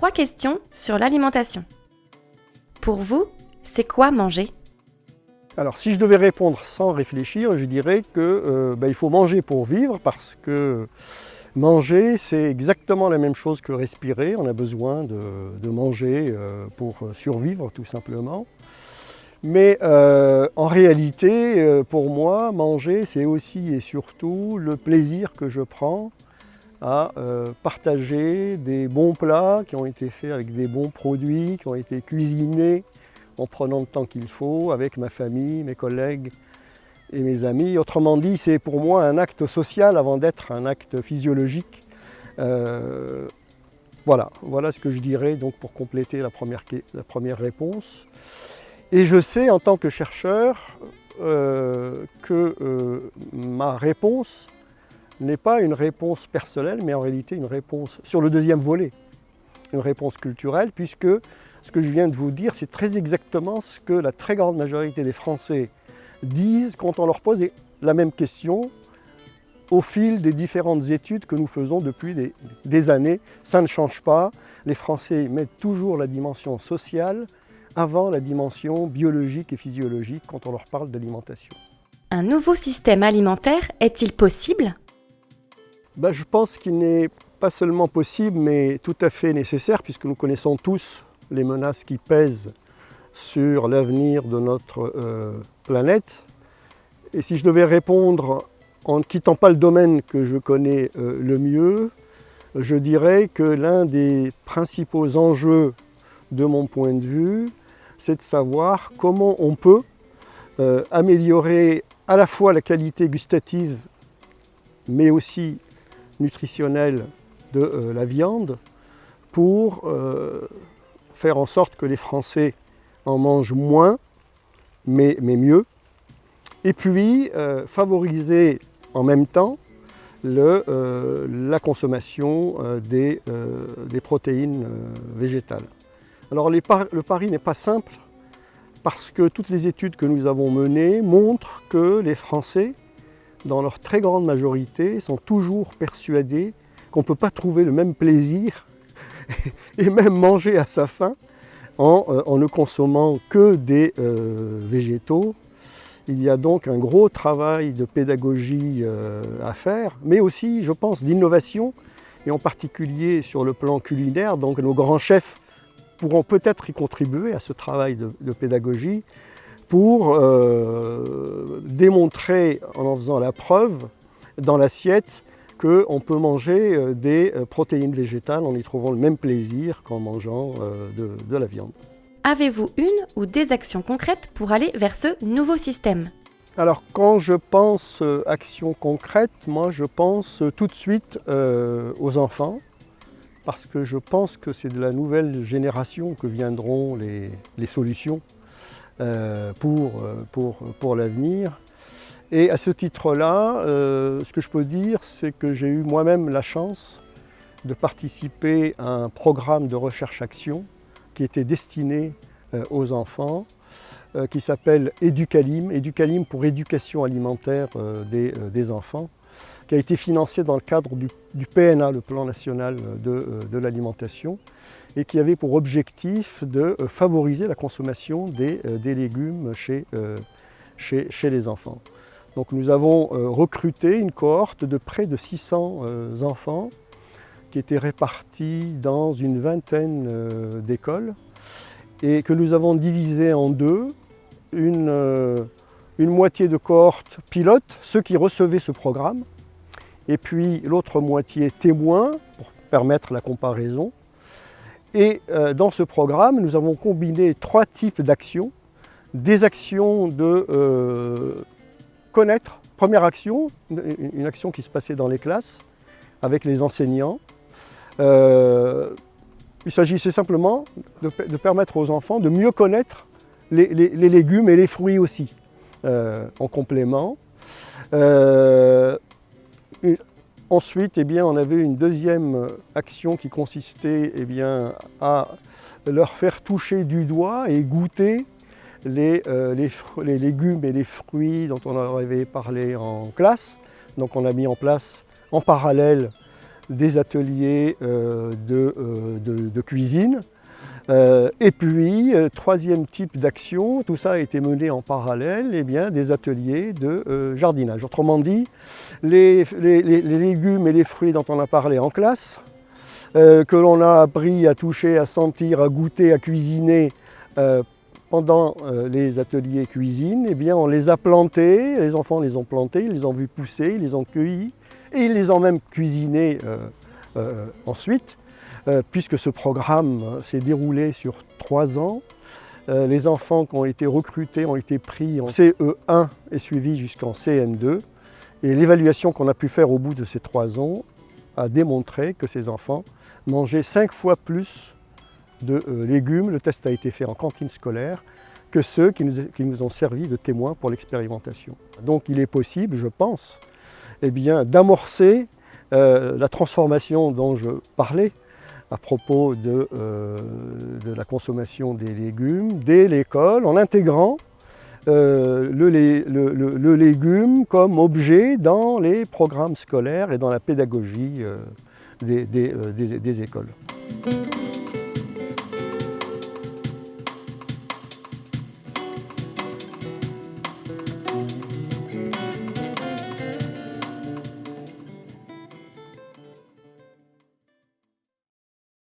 3 questions sur l'alimentation. Pour vous, c'est quoi manger ? Alors si je devais répondre sans réfléchir, je dirais que il faut manger pour vivre parce que manger c'est exactement la même chose que respirer. On a besoin de manger pour survivre tout simplement. Mais en réalité, pour moi, manger c'est aussi et surtout le plaisir que je prends à partager des bons plats qui ont été faits avec des bons produits, qui ont été cuisinés en prenant le temps qu'il faut avec ma famille, mes collègues et mes amis. Autrement dit, c'est pour moi un acte social avant d'être un acte physiologique. Voilà ce que je dirais donc pour compléter la première réponse. Et je sais en tant que chercheur que ma réponse n'est pas une réponse personnelle, mais en réalité une réponse sur le deuxième volet, une réponse culturelle, puisque ce que je viens de vous dire, c'est très exactement ce que la très grande majorité des Français disent quand on leur pose la même question au fil des différentes études que nous faisons depuis des années. Ça ne change pas. Les Français mettent toujours la dimension sociale avant la dimension biologique et physiologique quand on leur parle d'alimentation. Un nouveau système alimentaire est-il possible ? Je pense qu'il n'est pas seulement possible, mais tout à fait nécessaire, puisque nous connaissons tous les menaces qui pèsent sur l'avenir de notre planète. Et si je devais répondre en ne quittant pas le domaine que je connais le mieux, je dirais que l'un des principaux enjeux de mon point de vue, c'est de savoir comment on peut améliorer à la fois la qualité gustative, mais aussi nutritionnelle de la viande pour faire en sorte que les Français en mangent moins, mais mieux. Et puis favoriser en même temps la consommation des protéines végétales. Alors le pari n'est pas simple parce que toutes les études que nous avons menées montrent que les Français, dans leur très grande majorité, sont toujours persuadés qu'on ne peut pas trouver le même plaisir et même manger à sa faim en ne consommant que des végétaux. Il y a donc un gros travail de pédagogie à faire, mais aussi, je pense, d'innovation, et en particulier sur le plan culinaire. Donc nos grands chefs pourront peut-être y contribuer à ce travail de pédagogie pour démontrer, en faisant la preuve dans l'assiette, qu'on peut manger des protéines végétales en y trouvant le même plaisir qu'en mangeant de la viande. Avez-vous une ou des actions concrètes pour aller vers ce nouveau système ? Alors quand je pense action concrète, moi je pense tout de suite aux enfants, parce que je pense que c'est de la nouvelle génération que viendront les solutions pour l'avenir. Et à ce titre-là, ce que je peux dire, c'est que j'ai eu moi-même la chance de participer à un programme de recherche-action qui était destiné aux enfants, qui s'appelle Educalim, Educalim pour éducation alimentaire des enfants, qui a été financé dans le cadre du PNA, le Plan national de l'alimentation, et qui avait pour objectif de favoriser la consommation des légumes chez les enfants. Donc nous avons recruté une cohorte de près de 600 enfants qui étaient répartis dans une vingtaine d'écoles et que nous avons divisé en deux, une moitié de cohorte pilote, ceux qui recevaient ce programme, et puis l'autre moitié témoins pour permettre la comparaison. Et dans ce programme, nous avons combiné 3 types d'actions. Des actions de connaître, première action, une action qui se passait dans les classes avec les enseignants. Il s'agissait simplement de permettre aux enfants de mieux connaître les légumes et les fruits aussi, en complément. Ensuite, on avait une deuxième action qui consistait à leur faire toucher du doigt et goûter les légumes et les fruits dont on leur avait parlé en classe. Donc on a mis en place en parallèle des ateliers de cuisine. Et puis, troisième type d'action, tout ça a été mené en parallèle, eh bien, des ateliers de jardinage. Autrement dit, les légumes et les fruits dont on a parlé en classe, que l'on a appris à toucher, à sentir, à goûter, à cuisiner pendant les ateliers cuisine, eh bien, on les a plantés, les enfants les ont plantés, ils les ont vus pousser, ils les ont cueillis et ils les ont même cuisinés ensuite. Puisque ce programme s'est déroulé sur 3 ans. Les enfants qui ont été recrutés ont été pris en CE1 et suivis jusqu'en CM2. Et l'évaluation qu'on a pu faire au bout de ces 3 ans a démontré que ces enfants mangeaient 5 fois plus de légumes, le test a été fait en cantine scolaire, que ceux qui nous ont servi de témoins pour l'expérimentation. Donc il est possible, je pense, eh bien, d'amorcer la transformation dont je parlais, à propos de la consommation des légumes dès l'école, en intégrant le légume comme objet dans les programmes scolaires et dans la pédagogie des écoles.